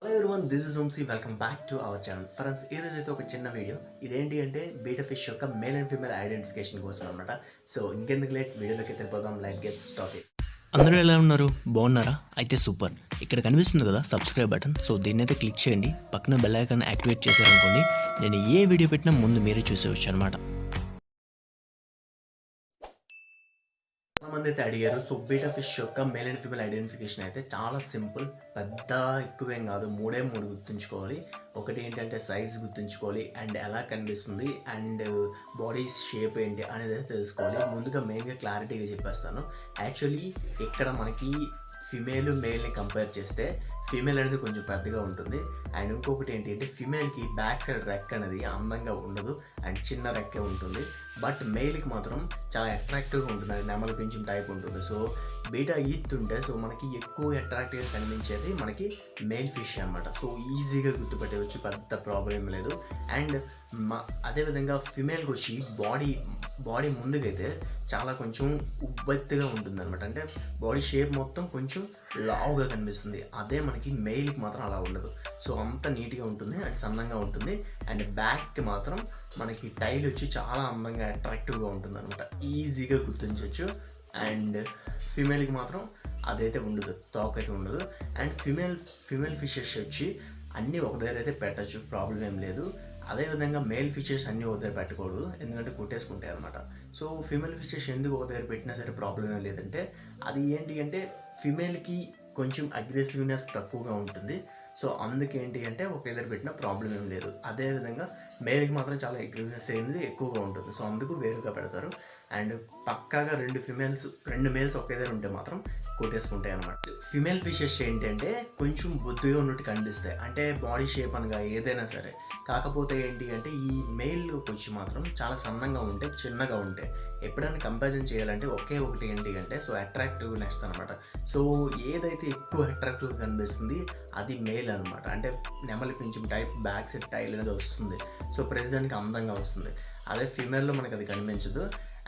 Hello everyone, this is Vamshi. Welcome back to our channel. Friends, ఈరోజు అయితే ఒక చిన్న వీడియో. ఇదేంటి అంటే బీటా ఫిష్ యొక్క మేల్ అండ్ ఫీమేల్ ఐడెంటిఫికేషన్ కోసం అనమాట. సో ఇంకెందుకు లేట్, వీడియోలోకి వెళ్ళిపోదాం. Like get started. అందరూ ఎలా ఉన్నారు? బాగున్నారా? అయితే సూపర్. ఇక్కడ కనిపిస్తుంది కదా సబ్స్క్రైబ్ బటన్. సో దీన్ని అయితే క్లిక్ చేయండి. పక్కన బెల్ ఐకాన్ యాక్టివేట్ చేశారనుకోండి, నేను ఏ వీడియో పెట్టినా ముందు మీరే చూసేవచ్చు అనమాట. చాలామంది అయితే అడిగారు. సో బీటా ఫిష్ యొక్క మేల్ అండ్ ఫీమేల్ ఐడెంటిఫికేషన్ అయితే చాలా సింపుల్, పెద్ద ఎక్కువేం కాదు. మూడే గుర్తుంచుకోవాలి. ఒకటి ఏంటంటే సైజ్ గుర్తుంచుకోవాలి, అండ్ ఎలా కనిపిస్తుంది, అండ్ బాడీ షేప్ ఏంటి అనేది తెలుసుకోవాలి. ముందుగా మెయిన్గా క్లారిటీగా చెప్పేస్తాను. యాక్చువల్లీ ఇక్కడ మనకి ఫిమేల్ మేల్ని కంపేర్ చేస్తే ఫీమేల్ అనేది కొంచెం పెద్దగా ఉంటుంది. అండ్ ఇంకొకటి ఏంటి అంటే ఫిమేల్కి బ్యాక్ సైడ్ రెక్ అనేది అందంగా ఉండదు, అండ్ చిన్న రెక్కే ఉంటుంది. బట్ మేల్కి మాత్రం చాలా అట్రాక్టివ్గా ఉంటుంది, అది నెమలి పింఛం టైప్ ఉంటుంది. సో బీటా ఈత్ ఉంటే సో మనకి ఎక్కువ అట్రాక్టివ్గా కనిపించేది మనకి మేల్ ఫిష్ అనమాట. సో ఈజీగా గుర్తుపెట్టవచ్చు, పెద్ద ప్రాబ్లం లేదు. అండ్ అదేవిధంగా ఫిమేల్కి వచ్చి బాడీ ముందుకైతే చాలా కొంచెం ఉబ్బెత్తుగా ఉంటుంది అనమాట. అంటే బాడీ షేప్ మొత్తం కొంచెం లావుగా కనిపిస్తుంది. అదే మనకి మెయిల్కి మాత్రం అలా ఉండదు. సో అంత నీట్గా ఉంటుంది, అండ్ సన్నంగా ఉంటుంది. అండ్ బ్యాక్కి మాత్రం మనకి టైల్ వచ్చి చాలా అందంగా అట్రాక్టివ్గా ఉంటుంది అనమాట. ఈజీగా గుర్తించవచ్చు. అండ్ ఫిమేల్కి మాత్రం అదైతే ఉండదు, తోకైతే ఉండదు. అండ్ ఫిమేల్ ఫిషెస్ వచ్చి అన్నీ ఒక దగ్గర అయితే పెట్టచ్చు, ప్రాబ్లం ఏం లేదు. అదేవిధంగా మేల్ ఫిషెస్ అన్నీ ఒక దగ్గర పెట్టకూడదు, ఎందుకంటే కుట్టేసుకుంటాయి అనమాట. సో ఫిమేల్ ఫిషెస్ ఎందుకు ఒక దగ్గర పెట్టినా సరే ప్రాబ్లం ఏం లేదంటే అది ఏంటి అంటే ఫిమేల్కి కొంచెం అగ్రెసివ్నెస్ తక్కువగా ఉంటుంది. సో అందుకేంటి అంటే ఒక దగ్గర పెట్టిన ప్రాబ్లం ఏం లేదు. అదేవిధంగా మేల్కి మాత్రం చాలా అగ్రెసివ్నెస్ అనేది ఎక్కువగా ఉంటుంది. సో అందుకు వేరుగా పెడతారు. అండ్ పక్కాగా రెండు మేల్స్ ఒకే దగ్గర ఉంటే మాత్రం కొట్టేసుకుంటాయి అనమాట. ఫిమేల్ ఫిషెస్ ఏంటంటే కొంచెం బొద్దుగా ఉన్నట్టు కనిపిస్తాయి, అంటే బాడీ షేప్ అనగా ఏదైనా సరే. కాకపోతే ఏంటి అంటే ఈ మేల్లోకి వచ్చి మాత్రం చాలా సన్నంగా ఉంటాయి, చిన్నగా ఉంటాయి. ఎప్పుడైనా కంపారిజన్ చేయాలంటే ఒకే ఒకటి ఏంటి అంటే సో అట్రాక్టివ్నెస్ అనమాట. సో ఏదైతే ఎక్కువ అట్రాక్టివ్గా కనిపిస్తుంది అది మేల్ అనమాట. అంటే నెమలి పింఛం టైప్ బ్యాక్ సైడ్ టైల్ అనేది వస్తుంది. సో ప్రతిదానికి అందంగా వస్తుంది. అదే ఫీమేల్లో మనకు అది కనిపించదు.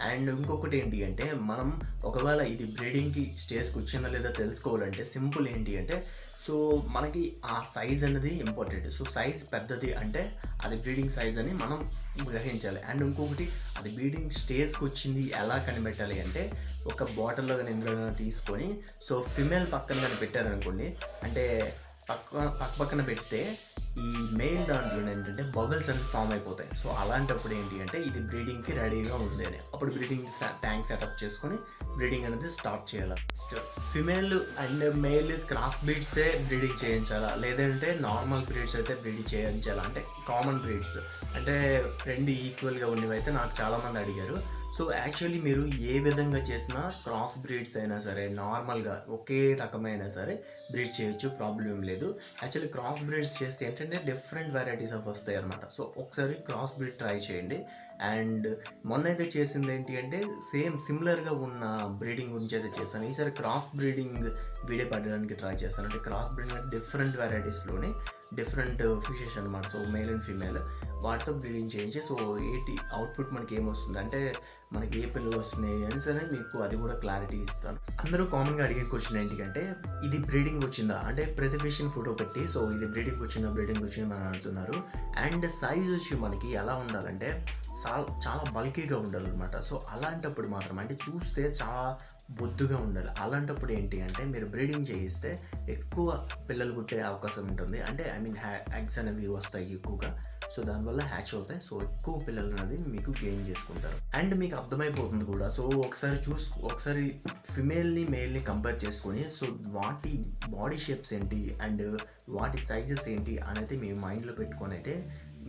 అండ్ ఇంకొకటి ఏంటి అంటే మనం ఒకవేళ ఇది బ్రీడింగ్కి స్టేజ్కి వచ్చిందా లేదా తెలుసుకోవాలంటే సింపుల్ ఏంటి అంటే సో మనకి ఆ సైజ్ అనేది ఇంపార్టెంట్. సో సైజ్ పెద్దది అంటే అది బ్రీడింగ్ సైజ్ అని మనం గ్రహించాలి. అండ్ ఇంకొకటి అది బ్రీడింగ్ స్టేజ్కి వచ్చింది ఎలా కనిపెట్టాలి అంటే ఒక బాటిల్లో కానీ ఇందులో తీసుకొని సో ఫిమేల్ పక్కన కానీ పెట్టారనుకోండి, అంటే పక్కన పెడితే ఈ మెయిల్ దాంట్లో ఏంటంటే బబుల్స్ అనేది ఫామ్ అయిపోతాయి. సో అలాంటప్పుడు ఏంటి అంటే ఇది బ్రీడింగ్కి రెడీగా ఉంది అని, అప్పుడు బ్రీడింగ్ ట్యాంక్ సెటప్ చేసుకొని బ్రీడింగ్ అనేది స్టార్ట్ చేయాలి. ఫిమేల్ అండ్ మెయిల్ క్రాస్ బ్రీడ్సే బ్రీడింగ్ చేయించాలా, లేదంటే నార్మల్ బ్రీడ్స్ అయితే బ్రీడింగ్ చేయించాలా, అంటే కామన్ బ్రీడ్స్ అంటే రెండు ఈక్వల్గా ఉన్నవి అయితే నాకు చాలామంది అడిగారు. సో యాక్చువల్లీ మీరు ఏ విధంగా చేసినా క్రాస్ బ్రీడ్స్ అయినా సరే నార్మల్గా ఒకే రకమైనా సరే బ్రీడ్ చేయొచ్చు, ప్రాబ్లం ఏం లేదు. యాక్చువల్లీ క్రాస్ బ్రీడ్స్ చేస్తే ఏంటంటే డిఫరెంట్ వెరైటీస్ ఆఫ్ వస్తాయి అనమాట. సో ఒకసారి క్రాస్ బ్రీడ్ ట్రై చేయండి. అండ్ మొన్న అయితే చేసింది ఏంటి అంటే సిమిలర్గా ఉన్న బ్రీడింగ్ గురించి అయితే చేస్తాను. ఈసారి క్రాస్ బ్రీడింగ్ వీడియో పడడానికి ట్రై చేస్తాను. అంటే క్రాస్ బ్రీడింగ్ డిఫరెంట్ వెరైటీస్లోనే డిఫరెంట్ ఫిషెస్ అనమాట. సో మేల్ అండ్ ఫీమేల్ వాటితో బ్రీడింగ్ చేయించి సో అవుట్పుట్ మనకి ఏమొస్తుంది అంటే మనకి ఏ పిల్లలు వస్తున్నాయి అని సరే మీకు అది కూడా క్లారిటీ ఇస్తాను. అందరూ కామన్గా అడిగే క్వశ్చన్ ఏంటి అంటే ఇది బ్రీడింగ్ వచ్చిందా అంటే ప్రతి ఫిష్ని ఫోటో పెట్టి సో ఇది బ్రీడింగ్ వచ్చిందా అని అడుగుతున్నారు. అండ్ సైజ్ వచ్చి మనకి ఎలా ఉండాలంటే చాలా బల్కీగా ఉండాలన్నమాట. సో అలాంటప్పుడు మాత్రం అంటే చూస్తే చాలా బొద్దుగా ఉండాలి. అలాంటప్పుడు ఏంటి అంటే మీరు బ్రీడింగ్ చేయిస్తే ఎక్కువ పిల్లలు పుట్టే అవకాశం ఉంటుంది. అంటే ఎగ్స్ అనేవి వస్తాయి ఎక్కువగా. సో దానివల్ల హ్యాచ్ అవుతాయి. సో ఎక్కువ పిల్లలు అనేది మీకు గెయిన్ చేసుకుంటారు. అండ్ మీకు అర్థమైపోతుంది కూడా. సో ఒకసారి ఫిమేల్ని మేల్ని కంపేర్ చేసుకొని సో వాటి బాడీ షేప్స్ ఏంటి అండ్ వాటి సైజెస్ ఏంటి అనేది మీ మైండ్లో పెట్టుకొని అయితే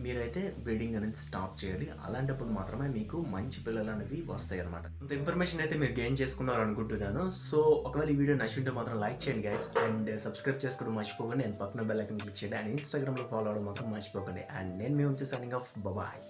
మీరైతే బ్రీడింగ్ అనేది స్టాప్ చేయాలి. అలాంటప్పుడు మాత్రమే మీకు మంచి పిల్లలు అనేవి వస్తాయి అనమాట. ఇంత ఇన్ఫర్మేషన్ అయితే మీరు గెయిన్ చేసుకున్నారు అనుకుంటున్నాను. సో ఒకవేళ ఈ వీడియో నచ్చుంటే మాత్రం లైక్ చేయండి గైస్, అండ్ సబ్స్క్రైబ్ చేసుకోవడం మర్చిపోకండి. అండ్ పక్కన బెల్ ఐకాన్ క్లిక్ చేయండి. అండ్ ఇన్స్టాగ్రామ్లో ఫాలో అవడం మాత్రం మర్చిపోకండి. అండ్ నేను మీ వచ్చి సైనింగ్ ఆఫ్, బాయ్.